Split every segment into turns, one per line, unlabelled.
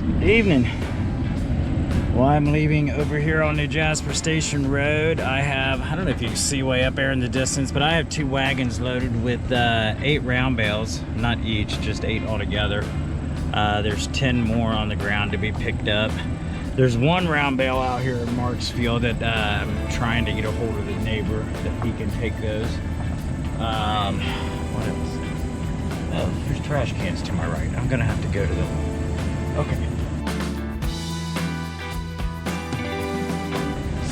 Evening. Well, I'm leaving over here on New Jasper Station Road. I don't know if you can see way up there in the distance, but I have 2 wagons loaded with 8 round bales, not each, just 8 altogether. There's 10 more on the ground to be picked up. There's 1 round bale out here in Mark's field that I'm trying to get a hold of the neighbor that he can take those. What else? Oh, there's trash cans to my right. I'm gonna have to go to them. Okay.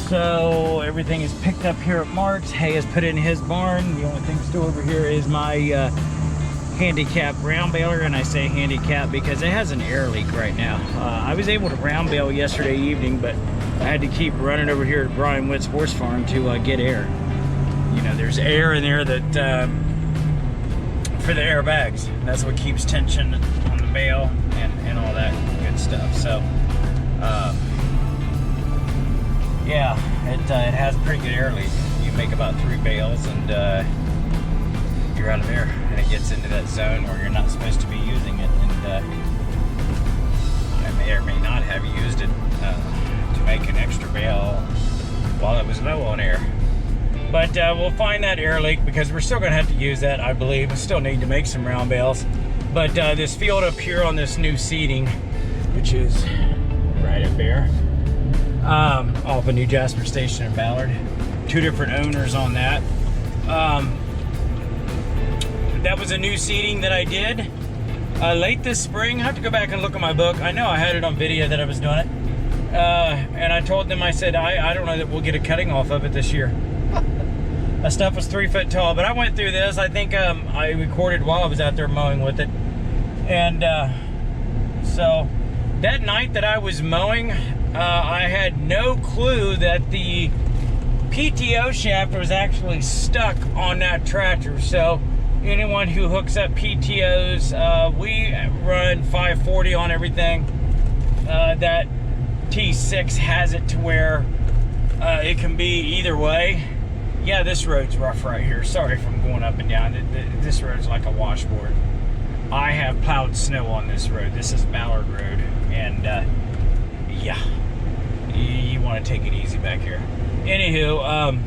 So everything is picked up here at Mark's. Hay is put in his barn. The only thing still over here is my handicap round baler, and I say handicap because it has an air leak right now. I was able to round bale yesterday evening, but I had to keep running over here to Brian Witt's horse farm to get air. You know, there's air in there that for the airbags. That's what keeps tension on the bale and all that good stuff. So. Yeah, it has pretty good air leak. You make about 3 bales and you're out of air, and it gets into that zone where you're not supposed to be using it. And I may or may not have used it to make an extra bale while it was low on air. But we'll find that air leak because we're still going to have to use that, I believe. We still need to make some round bales. But this field up here on this new seating, which is right up there, off of New Jasper Station in Ballard. 2 different owners on that. That was a new seating that I did late this spring. I have to go back and look at my book. I know I had it on video that I was doing it. And I told them, I said, I don't know that we'll get a cutting off of it this year. That stuff was 3 foot tall, but I went through this. I think I recorded while I was out there mowing with it. And so that night that I was mowing, I had no clue that the PTO shaft was actually stuck on that tractor. So anyone who hooks up PTOs, we run 540 on everything. That T6 has it to where it can be either way. Yeah, this road's rough right here. Sorry if I'm going up and down. This road's like a washboard. I have plowed snow on this road. This is Ballard Road, and yeah, you want to take it easy back here. Anywho,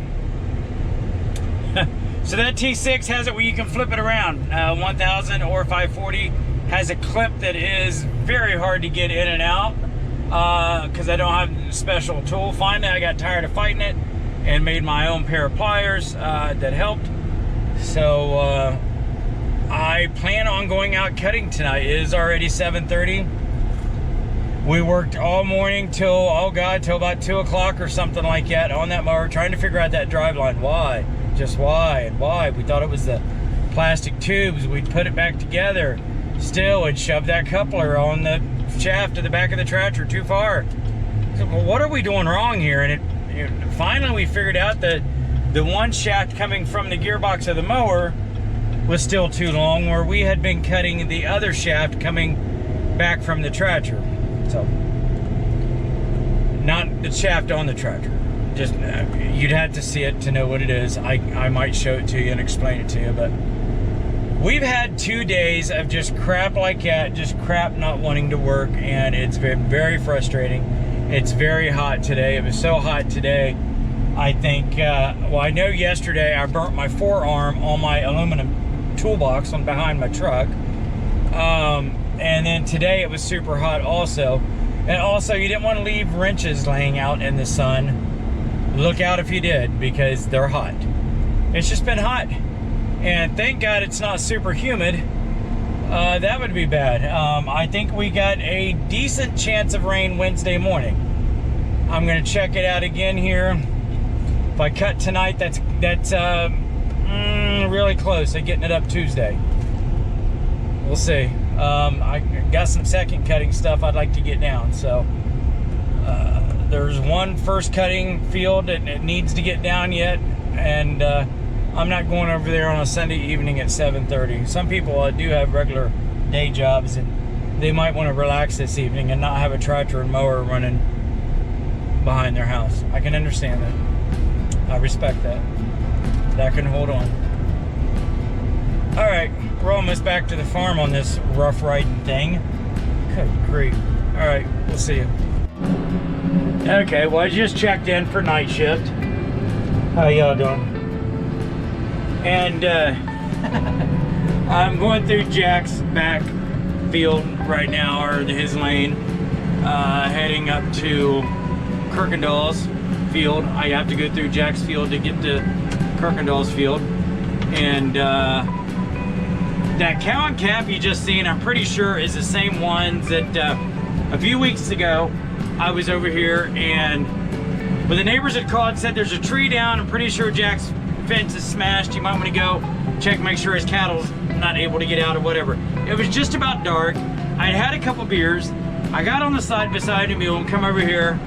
so that T6 has it where you can flip it around. 1000 or 540 has a clip that is very hard to get in and out because I don't have a special tool. Finally, I got tired of fighting it and made my own pair of pliers that helped. So I plan on going out cutting tonight. It is already 7:30. We worked all morning till about 2 o'clock or something like that on that mower, trying to figure out that drive line. Why? Just why and why? We thought it was the plastic tubes. We'd put it back together. Still, it'd shove that coupler on the shaft of the back of the tractor too far. So, well, what are we doing wrong here? And finally we figured out that the one shaft coming from the gearbox of the mower was still too long, where we had been cutting the other shaft coming back from the tractor. So, not the shaft on the tractor. Just, you'd have to see it to know what it is. I might show it to you and explain it to you, but we've had 2 days of just crap like that, just crap not wanting to work, and it's been very frustrating. It's very hot today. It was so hot today, I think, well, I know yesterday I burnt my forearm on my aluminum toolbox on behind my truck. And then today it was super hot also. And also, you didn't want to leave wrenches laying out in the sun. Look out if you did, because they're hot. It's just been hot. And thank God it's not super humid. That would be bad. I think we got a decent chance of rain Wednesday morning. I'm going to check it out again here. If I cut tonight, that's really close to getting it up Tuesday. We'll see. I got some second cutting stuff I'd like to get down. So there's one first cutting field that it needs to get down yet, and I'm not going over there on a Sunday evening at 7:30. Some people do have regular day jobs, and they might want to relax this evening and not have a tractor and mower running behind their house. I can understand that. I respect that. That can hold on. All right, we're almost back to the farm on this rough riding thing. Good grief. All right, we'll see you. Okay, well, I just checked in for night shift. How y'all doing? And I'm going through Jack's back field right now, or his lane, heading up to Kirkendall's field. I have to go through Jack's field to get to Kirkendall's field. And that cow and calf you just seen, I'm pretty sure is the same ones that a few weeks ago I was over here, and when the neighbors had called and said there's a tree down, I'm pretty sure Jack's fence is smashed. You might want to go check, make sure his cattle's not able to get out or whatever. It was just about dark. I'd had a couple beers. I got on the side beside the mule and come over here.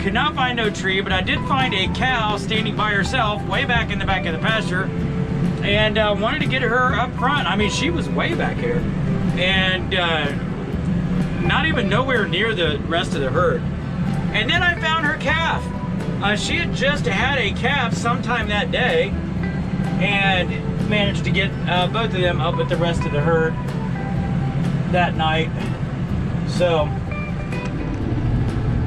Could not find no tree, but I did find a cow standing by herself way back in the back of the pasture, and wanted to get her up front. I mean, she was way back here, and not even nowhere near the rest of the herd. And then I found her calf. She had just had a calf sometime that day, and managed to get both of them up with the rest of the herd that night. So,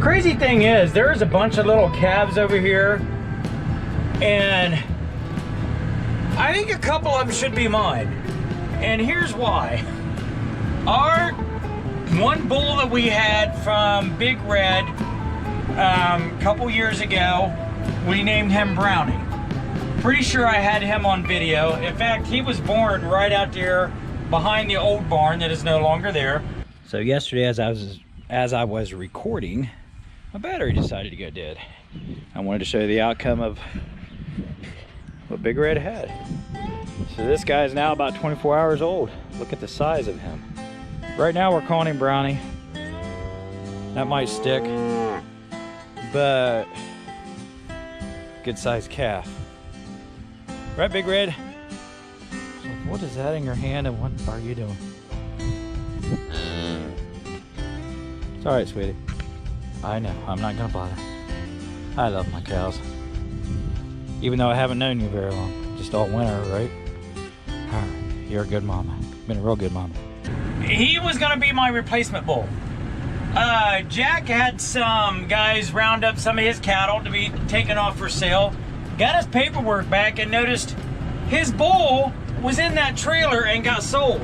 crazy thing is, there's a bunch of little calves over here, and I think a couple of them should be mine. And here's why. Our one bull that we had from Big Red a couple years ago, we named him Brownie. Pretty sure I had him on video. In fact, he was born right out there behind the old barn that is no longer there. So yesterday, as I was recording, my battery decided to go dead. I wanted to show you the outcome of what Big Red had. So this guy is now about 24 hours old. Look at the size of him. Right now we're calling him Brownie. That might stick, but good sized calf. Right, Big Red? So what is that in your hand, and what are you doing? It's all right, sweetie. I know, I'm not gonna bother. I love my cows. Even though I haven't known you very long. Just all winter, right? All right, you're a good mama. Been a real good mama. He was gonna be my replacement bull. Jack had some guys round up some of his cattle to be taken off for sale. Got his paperwork back and noticed his bull was in that trailer and got sold.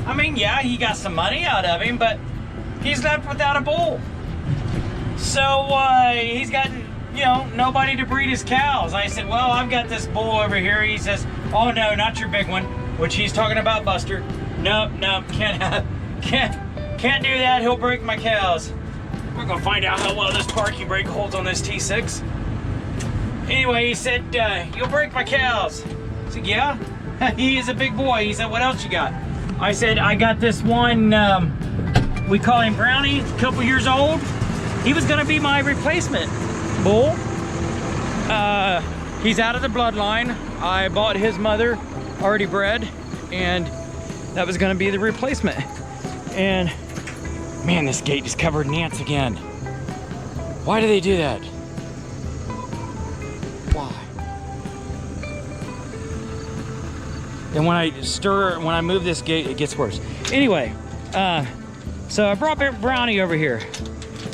I mean, yeah, he got some money out of him, but he's left without a bull. So he's got, you know, nobody to breed his cows. I said, well, I've got this bull over here. He says, oh no, not your big one, which he's talking about Buster. Nope, can't do that. He'll break my cows. We're gonna find out how well this parking brake holds on this T6. Anyway, he said, you'll break my cows. I said, yeah. He is a big boy. He said, what else you got? I said, I got this one, we call him Brownie, a couple years old. He was gonna be my replacement bull. He's out of the bloodline. I bought his mother already bred, and that was gonna be the replacement. And man, this gate is covered in ants again. Why do they do that? Why? And when I move this gate, it gets worse. Anyway, so I brought Brownie over here.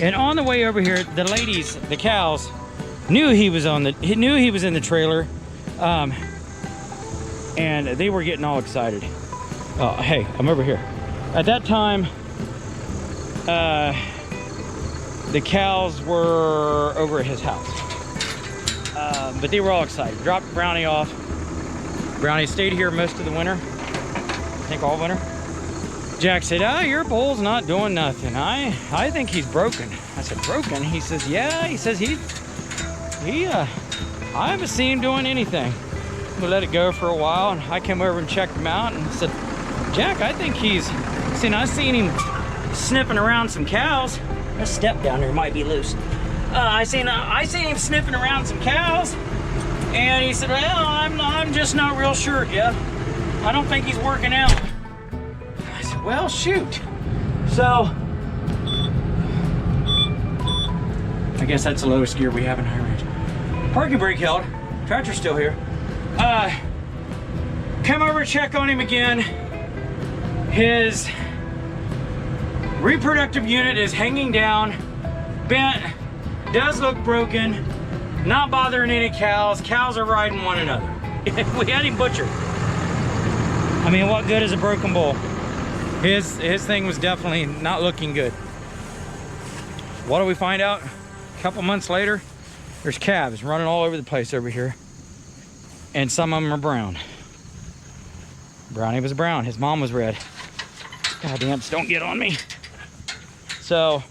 And on the way over here, the ladies, the cows, knew he was in the trailer. And they were getting all excited. Oh, hey, I'm over here. At that time, the cows were over at his house. But they were all excited. Dropped Brownie off. Brownie stayed here most of the winter. I think all winter. Jack said, oh, your bull's not doing nothing. I think he's broken. I said, broken? He says, yeah. He says, I haven't seen him doing anything. We let it go for a while, and I came over and checked him out and said, Jack, I think I seen him sniffing around some cows. That step down there might be loose. I seen him sniffing around some cows, and he said, well, I'm just not real sure, Jeff. I don't think he's working out. I said, well, shoot. So, I guess that's the lowest gear we have in high range. Parking brake held. Tractor's still here. Come over, check on him again. Reproductive unit is hanging down, bent, does look broken, not bothering any cows. Cows are riding one another. We had him butchered. I mean, what good is a broken bull? His thing was definitely not looking good. What do we find out? A couple months later, there's calves running all over the place over here. And some of them are brown. Brownie was brown, his mom was red. Goddamn, don't get on me. So,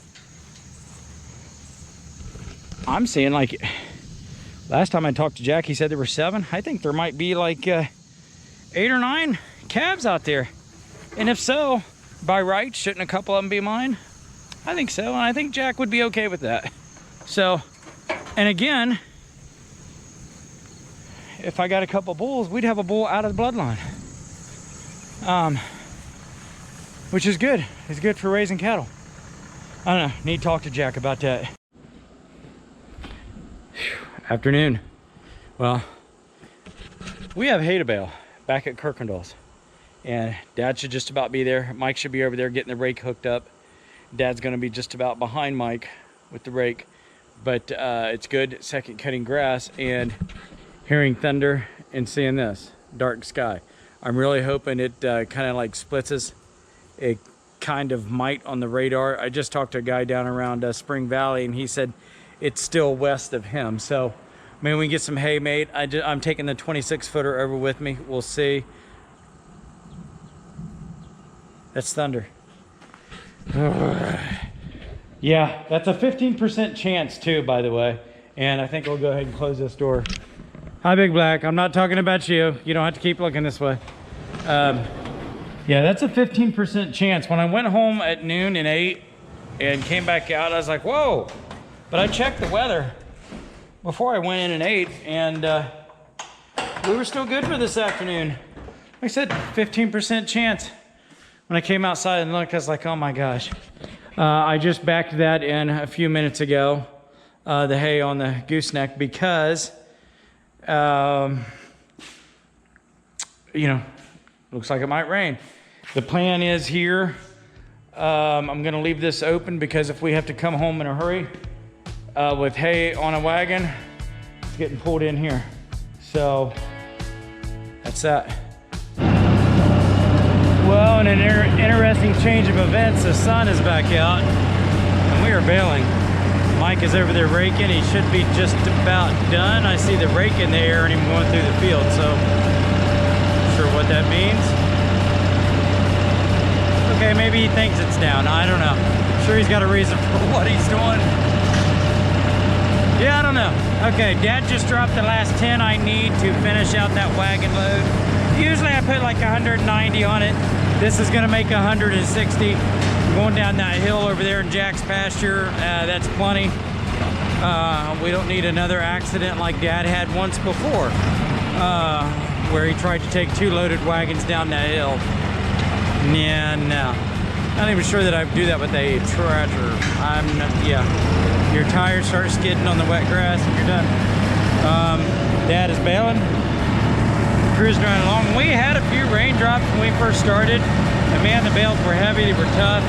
I'm seeing like, last time I talked to Jack, he said there were 7. I think there might be like 8 or 9 calves out there. And if so, by right, shouldn't a couple of them be mine? I think so, and I think Jack would be okay with that. So, and again, if I got a couple bulls, we'd have a bull out of the bloodline. Which is good. It's good for raising cattle. I don't know, need to talk to Jack about that. Afternoon. Well, we have hay to bale back at Kirkendall's. And Dad should just about be there. Mike should be over there getting the rake hooked up. Dad's gonna be just about behind Mike with the rake. But it's good second cutting grass and hearing thunder and seeing this dark sky. I'm really hoping it kind of like splits us. It kind of might on the radar. I just talked to a guy down around Spring Valley, and he said it's still west of him. So maybe we can get some hay made. I'm taking the 26-footer over with me. We'll see. That's thunder. Yeah, that's a 15% chance too, by the way. And I think we'll go ahead and close this door. Hi, Big Black. I'm not talking about you. You don't have to keep looking this way. Yeah, that's a 15% chance. When I went home at noon and ate and came back out, I was like, whoa. But I checked the weather before I went in and ate, and we were still good for this afternoon. Like I said, 15% chance. When I came outside and looked, I was like, oh my gosh. I just backed that in a few minutes ago, the hay on the gooseneck, because, you know, looks like it might rain. The plan is here, I'm gonna leave this open because if we have to come home in a hurry with hay on a wagon, it's getting pulled in here. So that's that. Well, in an interesting change of events, the sun is back out and we are bailing. Mike is over there raking. He should be just about done. I see the rake in the air and him going through the field, so not sure what that means. Okay, maybe he thinks it's down. I don't know. I'm sure he's got a reason for what he's doing. Yeah, I don't know. Okay, Dad just dropped the last 10 I need to finish out that wagon load. Usually I put like 190 on it. This is gonna make 160. I'm going down that hill over there in Jack's pasture. That's plenty. We don't need another accident like Dad had once before, where he tried to take 2 loaded wagons down that hill. Yeah, no. Not even sure that I would do that with a tractor. Yeah. Your tires start skidding on the wet grass and you're done. Dad is bailing. Cruising right along. We had a few raindrops when we first started. And man, the bales were heavy, they were tough.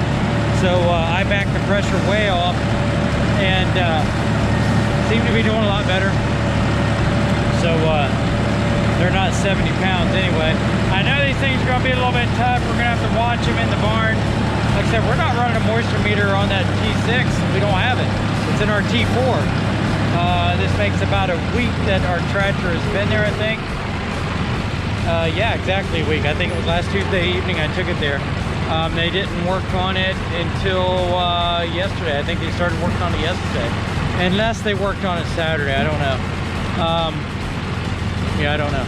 So I backed the pressure way off and seem to be doing a lot better. So they're not 70 pounds anyway. I know these things are gonna be a little bit tough. We're gonna have to watch them in the barn. Like I said, we're not running a moisture meter on that T6. We don't have it. It's in our T4. This makes about a week that our tractor has been there, I think. Yeah, exactly a week. I think it was last Tuesday evening I took it there. They didn't work on it until yesterday. I think they started working on it yesterday. Unless they worked on it Saturday, I don't know. Yeah, I don't know.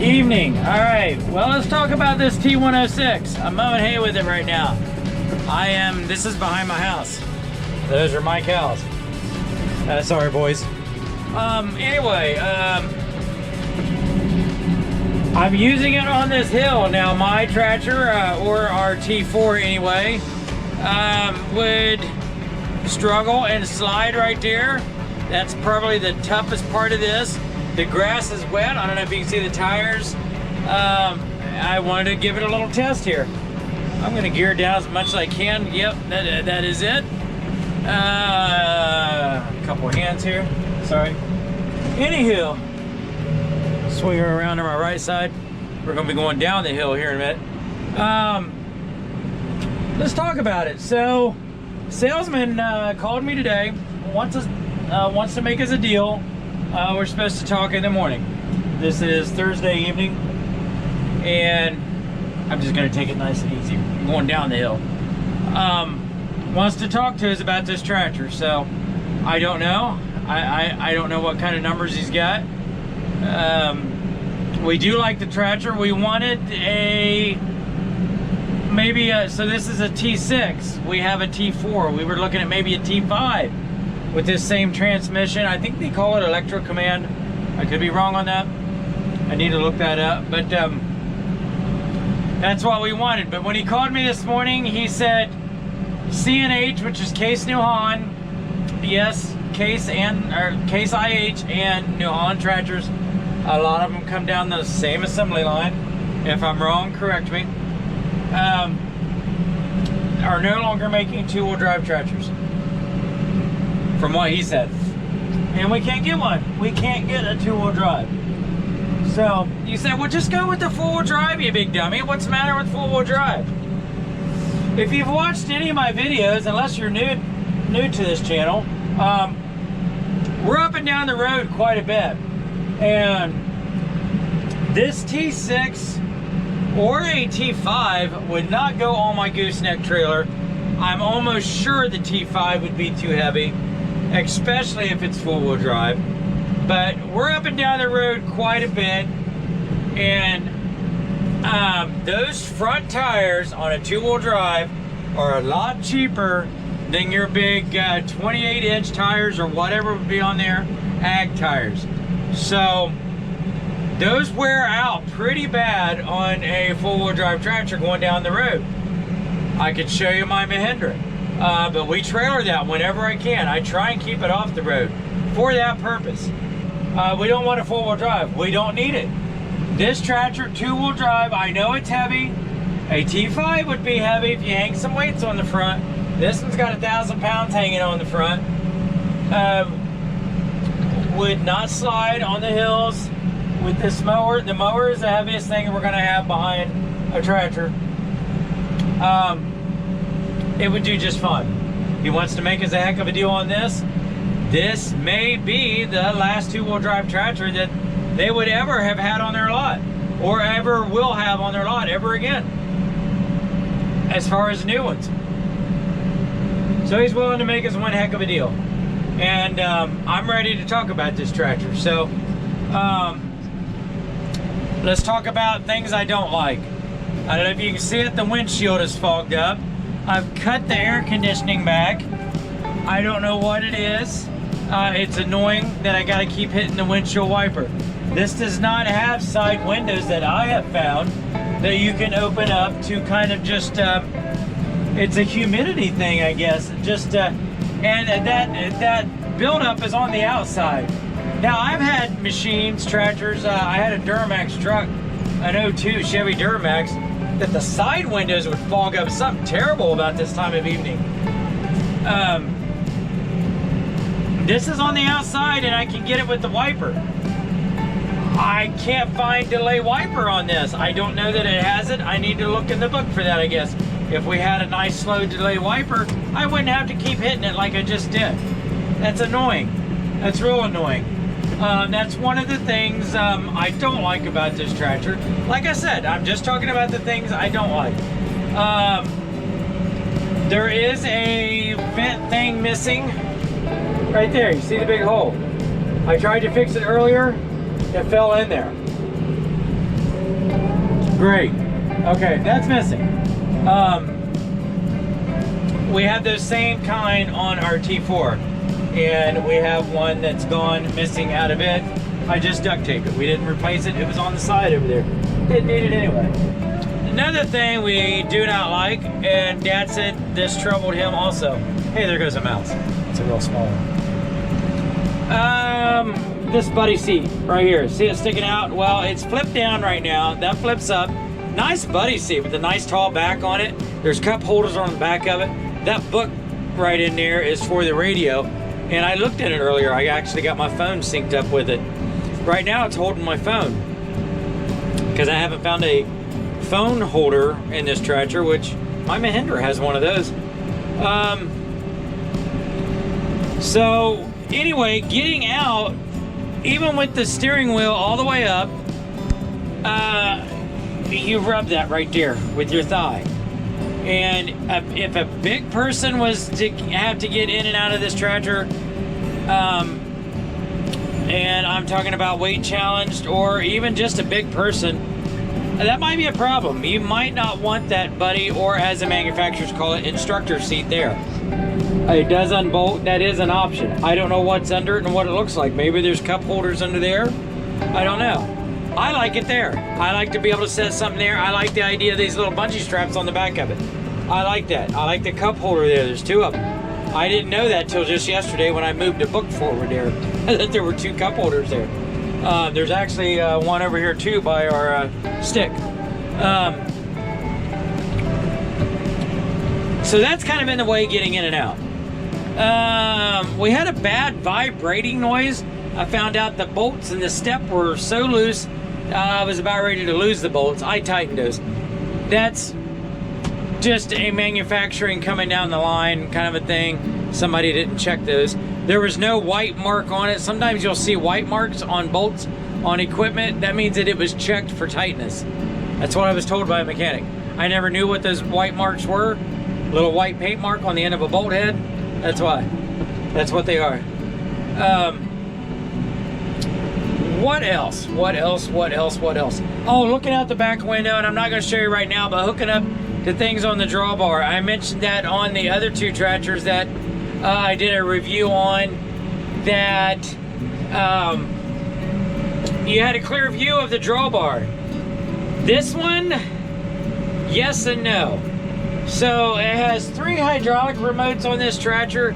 Evening. All right. Well, let's talk about this T106. I'm mowing hay with it right now. This is behind my house. Those are my cows. Sorry, boys. Anyway, I'm using it on this hill. Now, my tractor, or our T4 anyway, would struggle and slide right there. That's probably the toughest part of this. The grass is wet. I don't know if you can see the tires. I wanted to give it a little test here. I'm gonna gear down as much as I can. Yep, that is it. A couple of hands here. Sorry. Anywho, swing her around to my right side. We're gonna be going down the hill here in a minute. Let's talk about it. So, salesman called me today. Wants to make us a deal. We're supposed to talk in the morning. This is Thursday evening, and I'm just gonna take it nice and easy. I'm going down the hill. Wants to talk to us about this tractor. So, I don't know. I don't know what kind of numbers he's got. We do like the tractor. We wanted so this is a T6. We have a T4. We were looking at maybe a T5 with this same transmission. I think they call it electro command. I could be wrong on that. I need to look that up. But that's what we wanted. But when he called me this morning, he said CNH, which is Case New Holland. Yes, Case IH and New Holland tractors. A lot of them come down the same assembly line. If I'm wrong, correct me. Are no longer making two-wheel drive tractors, from what he said. And we can't get one. We can't get a two-wheel drive. So you said, well, just go with the four-wheel drive, you big dummy. What's the matter with four-wheel drive? If you've watched any of my videos, unless you're new to this channel, we're up and down the road quite a bit. And this T6 or a T5 would not go on my gooseneck trailer. I'm almost sure the T5 would be too heavy, especially if it's four-wheel drive. But we're up and down the road quite a bit, and those front tires on a two-wheel drive are a lot cheaper than your big 28-inch tires or whatever would be on there, ag tires. So those wear out pretty bad on a four-wheel drive tractor going down the road. I could show you my Mahindra, but we trailer that whenever I can. I try and keep it off the road for that purpose. We don't want a four-wheel drive. We don't need it. This tractor, two-wheel drive, I know it's heavy. A T5 would be heavy if you hang some weights on the front. This one's got 1,000 pounds hanging on the front. Would not slide on the hills with this mower. The mower is the heaviest thing we're going to have behind a tractor. It would do just fine. He wants to make us a heck of a deal on this. This may be the last two-wheel drive tractor that they would ever have had on their lot, or ever will have on their lot ever again, as far as new ones. So he's willing to make us one heck of a deal. And I'm ready to talk about this tractor. So let's talk about things I don't like. I don't know if you can see it, the windshield is fogged up. I've cut the air conditioning back. I don't know what it is. It's annoying that I gotta keep hitting the windshield wiper. This does not have side windows that I have found that you can open up to kind of just, it's a humidity thing, I guess. Just, and that buildup is on the outside. Now, I've had machines, tractors, I had a Duramax truck, an 02 Chevy Duramax, that the side windows would fog up. Something terrible about this time of evening. This is on the outside and I can get it with the wiper. I can't find delay wiper on this. I don't know that it has it. I need to look in the book for that, I guess. If we had a nice slow delay wiper, I wouldn't have to keep hitting it like I just did. That's annoying. That's real annoying. That's one of the things I don't like about this tractor. Like I said, I'm just talking about the things I don't like. There is a vent thing missing right there. You see the big hole? I tried to fix it earlier. It fell in there. Great. Okay, that's missing. We have those same kind on our T4, and we have one that's gone missing out of it. I just duct taped it. We didn't replace it. It was on the side over there. Didn't need it anyway. Another thing we do not like, and Dad said this troubled him also. Hey, there goes a mouse. It's a real small one. This buddy seat right here. See it sticking out? Well, it's flipped down right now. That flips up. Nice buddy seat with a nice tall back on it. There's cup holders on the back of it. That book right in there is for the radio. And I looked at it earlier. I actually got my phone synced up with it. Right now it's holding my phone, because I haven't found a phone holder in this tractor, which my Mahindra has one of those. So anyway, getting out, even with the steering wheel all the way up, you rub that right there with your thigh. And if a big person was to have to get in and out of this tractor, and I'm talking about weight challenged or even just a big person, that might be a problem. You might not want that buddy, or as the manufacturers call it, instructor seat there. It does unbolt. That is an option. I don't know what's under it and what it looks like. Maybe there's cup holders under there. I don't know. I like it there. I like to be able to set something there. I like the idea of these little bungee straps on the back of it. I like that. I like the cup holder there. There's two of them. I didn't know that till just yesterday when I moved a book forward there, that there were two cup holders there. There's actually one over here too by our stick. So that's kind of in the way getting in and out. We had a bad vibrating noise. I found out the bolts and the step were so loose, I was about ready to lose the bolts. I tightened those. That's just a manufacturing coming down the line kind of a thing. Somebody didn't check those. There was no white mark on it. Sometimes you'll see white marks on bolts on equipment. That means that it was checked for tightness. That's what I was told by a mechanic. I never knew what those white marks were. Little white paint mark on the end of a bolt head. That's why. That's what they are. What else? What else? What else? What else? Oh, looking out the back window, and I'm not going to show you right now, but hooking up to things on the drawbar. I mentioned that on the other two tractors that I did a review on, that you had a clear view of the drawbar. This one, yes and no. So it has 3 hydraulic remotes on this tractor.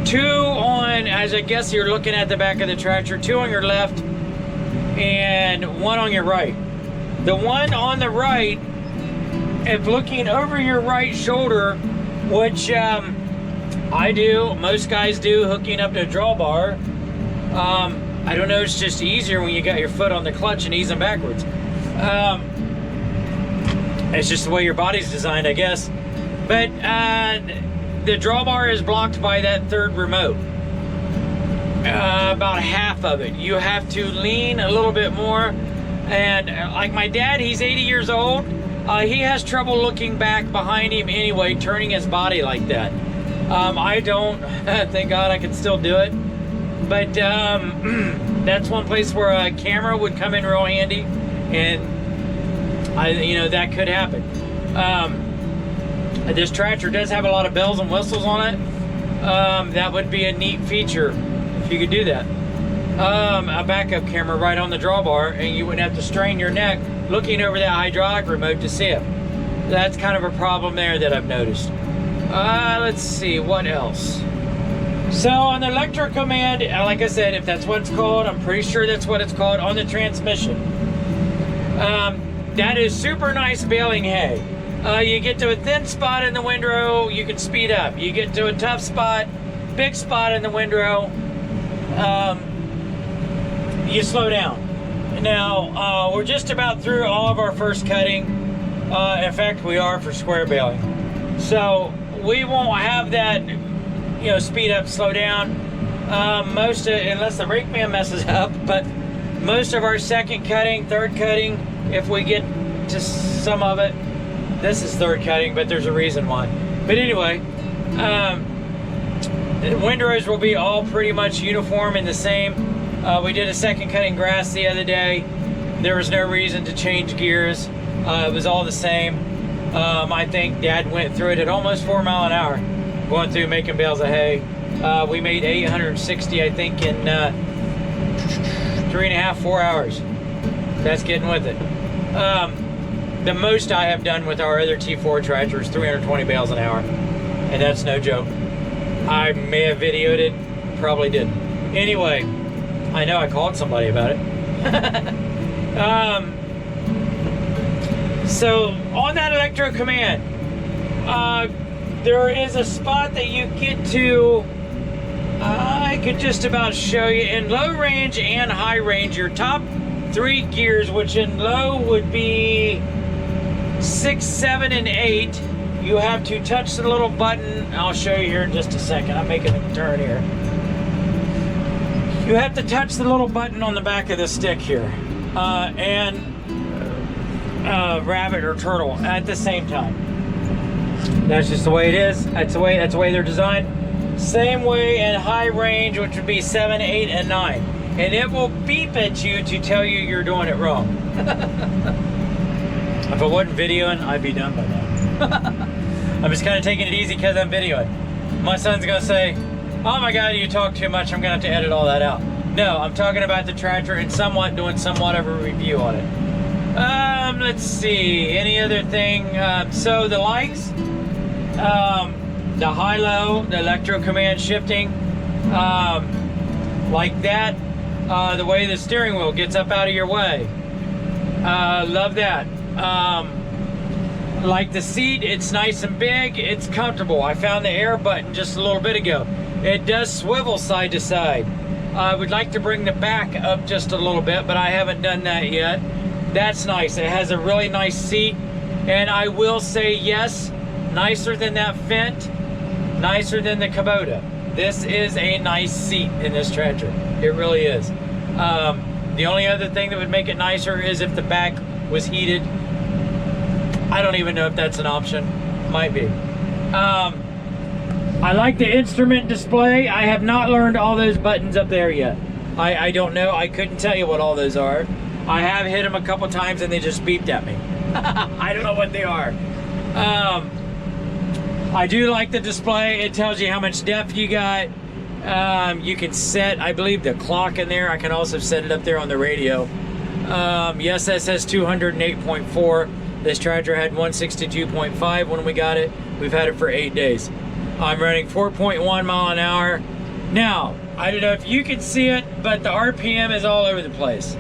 2 on, as I guess you're looking at the back of the tractor, 2 on your left and 1 on your right. The one on the right, if looking over your right shoulder, which I do, most guys do, hooking up to a drawbar. I don't know, it's just easier when you got your foot on the clutch and easing backwards. It's just the way your body's designed, I guess. But the drawbar is blocked by that 3rd remote. About half of it. You have to lean a little bit more. And like my dad, he's 80 years old. He has trouble looking back behind him anyway, turning his body like that. I don't. Thank God I can still do it. But that's one place where a camera would come in real handy. And that could happen. This tractor does have a lot of bells and whistles on it. That would be a neat feature if you could do that. A backup camera right on the drawbar, and you wouldn't have to strain your neck looking over that hydraulic remote to see it. That's kind of a problem there that I've noticed. Let's see, what else? So on the electric command, like I said, if that's what it's called, I'm pretty sure that's what it's called on the transmission. That is super nice baling hay. You get to a thin spot in the windrow, you can speed up. You get to a tough spot, big spot in the windrow, you slow down. Now, we're just about through all of our first cutting. In fact, we are for square baling. So we won't have that, speed up, slow down. Unless the rake man messes up, but most of our second cutting, third cutting, if we get to some of it, this is third cutting, but there's a reason why. But anyway, the windrows will be all pretty much uniform and the same. We did a second cutting grass the other day. There was no reason to change gears. It was all the same. I think Dad went through it at almost 4 miles an hour, going through making bales of hay. We made 860, I think, in 3.5, 4 hours. That's getting with it. The most I have done with our other T4 tractor is 320 bales an hour, and that's no joke. I may have videoed it, probably didn't. Anyway, I know I called somebody about it. So on that electro command, there is a spot that you get to, I could just about show you, in low range and high range, your top 3 gears, which in low would be 6, 7, and 8. You have to touch the little button. I'll show you here in just a second. I'm making a turn here. You have to touch the little button on the back of the stick here, and rabbit or turtle at the same time. That's just the way it is. That's the way they're designed. Same way in high range, which would be 7, 8, and 9. And it will beep at you to tell you you're doing it wrong. If I wasn't videoing, I'd be done by now. I'm just kind of taking it easy because I'm videoing. My son's gonna say, oh my God, you talk too much, I'm gonna have to edit all that out. No, I'm talking about the tractor and doing somewhat of a review on it. Let's see, any other thing? So the lights, the high-low, the electro command shifting, like that, the way the steering wheel gets up out of your way. Love that. Like the seat, it's nice and big, it's comfortable. I found the air button just a little bit ago. It does swivel side to side. I would like to bring the back up just a little bit, but I haven't done that yet. That's nice. It has a really nice seat, and I will say yes, nicer than that Fendt, nicer than the Kubota. This is a nice seat in this tractor. It really is. The only other thing that would make it nicer is if the back was heated. I don't even know if that's an option. Might be. I like the instrument display. I have not learned all those buttons up there yet. I don't know. I couldn't tell you what all those are. I have hit them a couple times and they just beeped at me. I don't know what they are. I do like the display. It tells you how much depth you got. You can set, I believe, the clock in there. I can also set it up there on the radio. Yes, that says 208.4. This tractor had 162.5 when we got it. We've had it for 8 days. I'm running 4.1 mile an hour. Now, I don't know if you can see it, but the RPM is all over the place.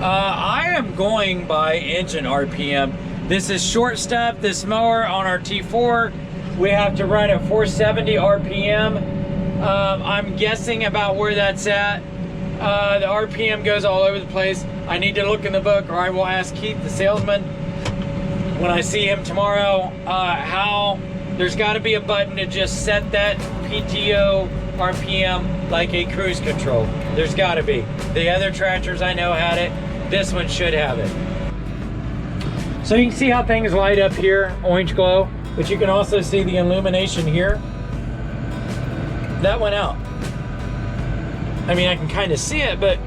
I am going by engine RPM. This is short stuff. This mower on our T4, we have to run at 470 RPM. I'm guessing about where that's at. The RPM goes all over the place. I need to look in the book, or I will ask Keith, the salesman, when I see him tomorrow, how there's got to be a button to just set that PTO RPM like a cruise control. There's got to be. The other tractors I know had it. This one should have it. So you can see how things light up here, orange glow, but you can also see the illumination here. That went out. I mean, I can kind of see it, but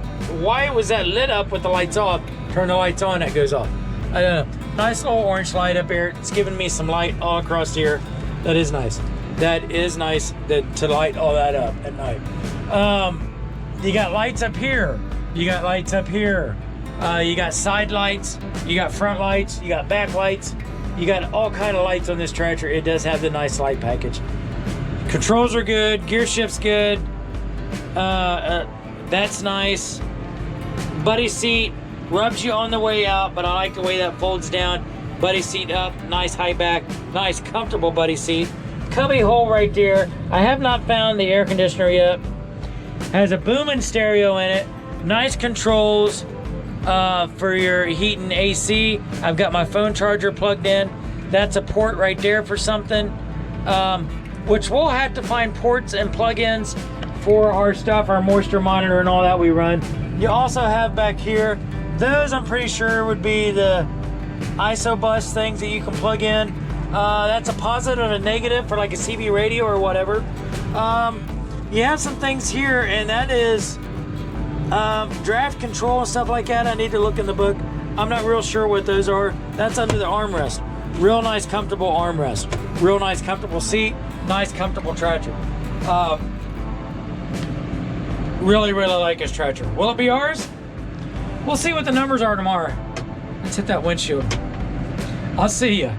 why was that lit up with the lights off? Turn the lights on, that goes off. I don't know. Nice little orange light up here. It's giving me some light all across here. That is nice. That is nice to light all that up at night. You got lights up here. You got lights up here. You got side lights. You got front lights. You got back lights. You got all kind of lights on this tractor. It does have the nice light package. Controls are good. Gear shift's good. That's nice. Buddy seat rubs you on the way out, but I like the way that folds down. Buddy seat up, nice high back, nice comfortable buddy seat. Cubby hole right there. I have not found the air conditioner yet. Has a booming stereo in it. Nice controls for your heat and AC. I've got my phone charger plugged in. That's a port right there for something. Which we'll have to find ports and plug-ins for our stuff, our moisture monitor and all that we run. You also have back here, those I'm pretty sure would be the ISO bus things that you can plug in. That's a positive and a negative for like a CB radio or whatever. You have some things here, and that is draft control and stuff like that. I need to look in the book. I'm not real sure what those are. That's under the armrest. Real nice, comfortable armrest. Real nice, comfortable seat. Nice, comfortable tractor. Really, really like this tractor. Will it be ours? We'll see what the numbers are tomorrow. Let's hit that windshield. I'll see ya.